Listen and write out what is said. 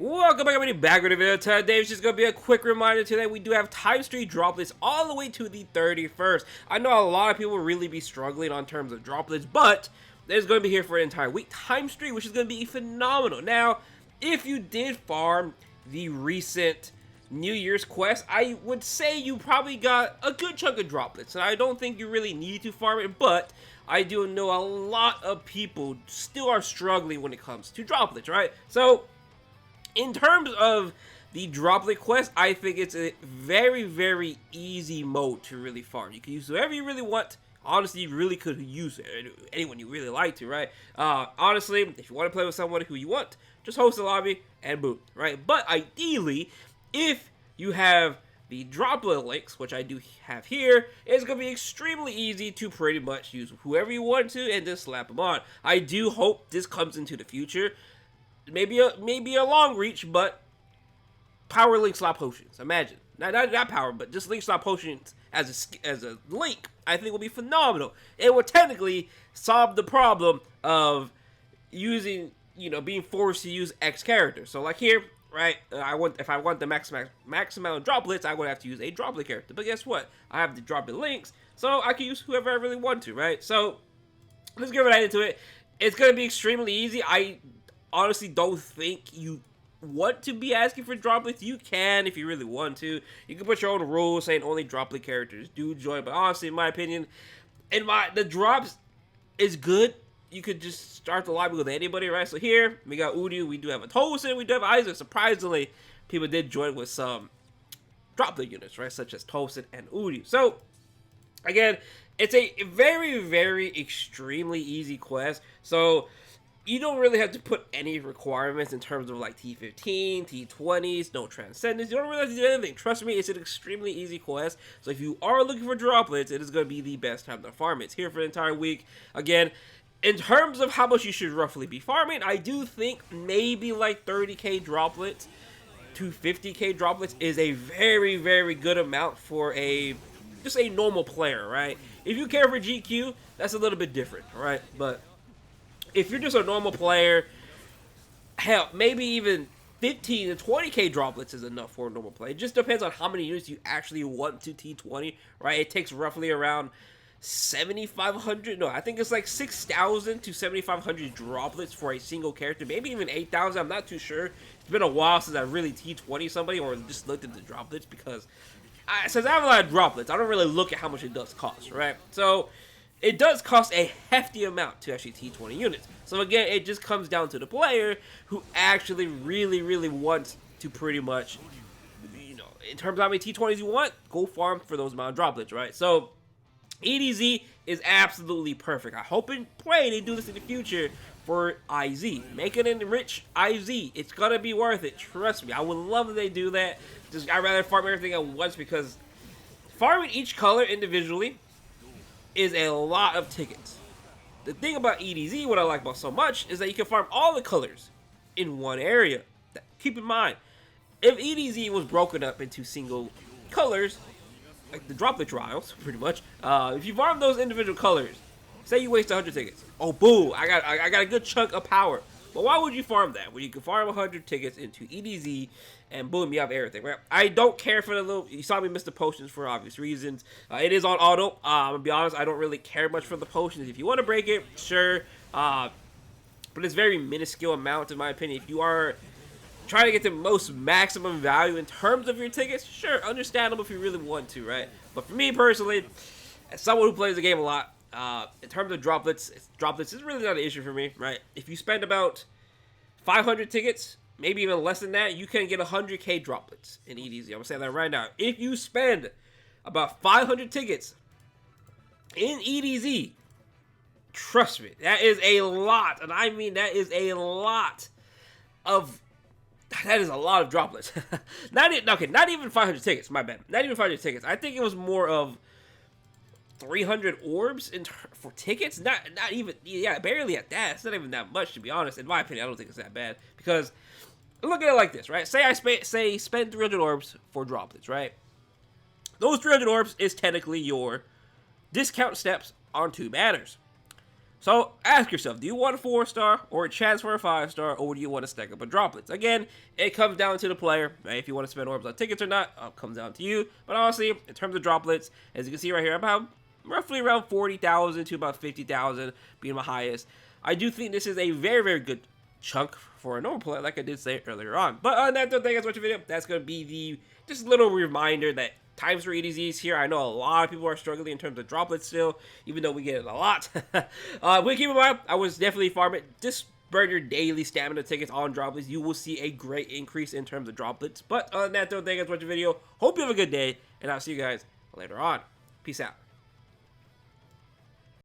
Welcome back, everybody, back with a video. Today is just going to be a quick reminder today we do have time streak droplets all the way to the 31st. I know a lot of people really be struggling on terms of droplets, but there's going to be here for an entire week. Time streak, which is going to be phenomenal. Now, if you did farm the recent New Year's quest, I would say you probably got a good chunk of droplets. And I don't think you really need to farm it, but I do know a lot of people still are struggling when it comes to droplets, right? So, in terms of the droplet quest, I think it's a very, very easy mode to really farm. You can use whoever you really want. Honestly, you really could use anyone you really like to, right? Honestly, if you want to play with someone who you want, just host a lobby and boom, right? But ideally, if you have the droplet links, which I do have here, it's going to be extremely easy to pretty much use whoever you want to and just slap them on. I do hope this comes into the future. Maybe a long reach, but power link slot potions. Imagine not power, but just link slot potions as a link. I think will be phenomenal. It will technically solve the problem of using, being forced to use X characters. So like here, right? If I want the max amount of droplets, I would have to use a droplet character. But guess what? I have the droplet links, so I can use whoever I really want to, right? So let's get right into it. It's gonna be extremely easy. I honestly don't think you want to be asking for droplets. You can if you really want to. You can put your own rules saying only droplet characters do join, but honestly, in my opinion, the drops is good. You could just start the lobby with anybody, right? So here we got Udyr, we do have a Tosin, we do have Isaac. Surprisingly, people did join with some droplet units, right, such as Tosin and Udyr. So again, it's a very, very extremely easy quest. So you don't really have to put any requirements in terms of like T15, T20s, no transcendence. You don't really have to do anything. Trust me, it's an extremely easy quest. So if you are looking for droplets, it is going to be the best time to farm it. It's here for the entire week. Again, in terms of how much you should roughly be farming, I do think maybe like 30k droplets to 50k droplets is a very, very good amount for just a normal player, right? If you care for GQ, that's a little bit different, right? But if you're just a normal player, hell, maybe even 15 to 20k droplets is enough for a normal player. It just depends on how many units you actually want to T20, right? It takes roughly around 7,500. No, I think it's like 6,000 to 7,500 droplets for a single character. Maybe even 8,000. I'm not too sure. It's been a while since I really T20 somebody or just looked at the droplets because since I have a lot of droplets, I don't really look at how much it does cost, right? So it does cost a hefty amount to actually T20 units. So again, it just comes down to the player who actually really, really wants to pretty much, in terms of how many T20s you want, go farm for those amount of droplets, right? So EDZ is absolutely perfect. I hope and pray they do this in the future for IZ. Make it enrich IZ. It's gonna be worth it. Trust me. I would love if they do that. I'd rather farm everything at once because farming each color individually is a lot of tickets. The thing about EDZ, what I like about so much, is that you can farm all the colors in one area. Keep in mind, if EDZ was broken up into single colors, like the droplet trials, pretty much, if you farm those individual colors, say you waste 100 tickets, oh boom, I got a good chunk of power. But why would you farm that? Well, you can farm 100 tickets into EDZ, and boom, you have everything, right? I don't care for the little, you saw me miss the potions for obvious reasons. It is on auto. I'm gonna be honest, I don't really care much for the potions. If you want to break it, sure. But it's very minuscule amount, in my opinion. If you are trying to get the most maximum value in terms of your tickets, sure, understandable if you really want to, right? But for me personally, as someone who plays the game a lot, in terms of droplets is really not an issue for me, right? If you spend about 500 tickets, maybe even less than that, you can get 100k droplets in EDZ. I'm gonna say that right now. If you spend about 500 tickets in EDZ, trust me, that is a lot, and I mean that is a lot of droplets. not even 500 tickets. My bad. Not even 500 tickets. I think it was more of 300 orbs for tickets. Not even, yeah, barely at that. It's not even that much, to be honest. In my opinion, I don't think it's that bad because look at it like this, right? Say I spend 300 orbs for droplets, right? Those 300 orbs is technically your discount steps on 2 banners. So ask yourself, do you want a 4-star or a chance for a 5-star, or do you want to stack up a droplets? Again, it comes down to the player. If you want to spend orbs on tickets or not, it comes down to you. But honestly, in terms of droplets, as you can see right here, about roughly around 40,000 to about 50,000 being my highest. I do think this is a very, very good chunk for a normal player, like I did say earlier on. But on that, thank you guys for watching the video. That's going to be the just a little reminder that times for EDZs here. I know a lot of people are struggling in terms of droplets still, even though we get it a lot. But keep in mind, I was definitely farming. Just burn your daily stamina tickets on droplets. You will see a great increase in terms of droplets. But on that, thank you guys for watching the video. Hope you have a good day, and I'll see you guys later on. Peace out.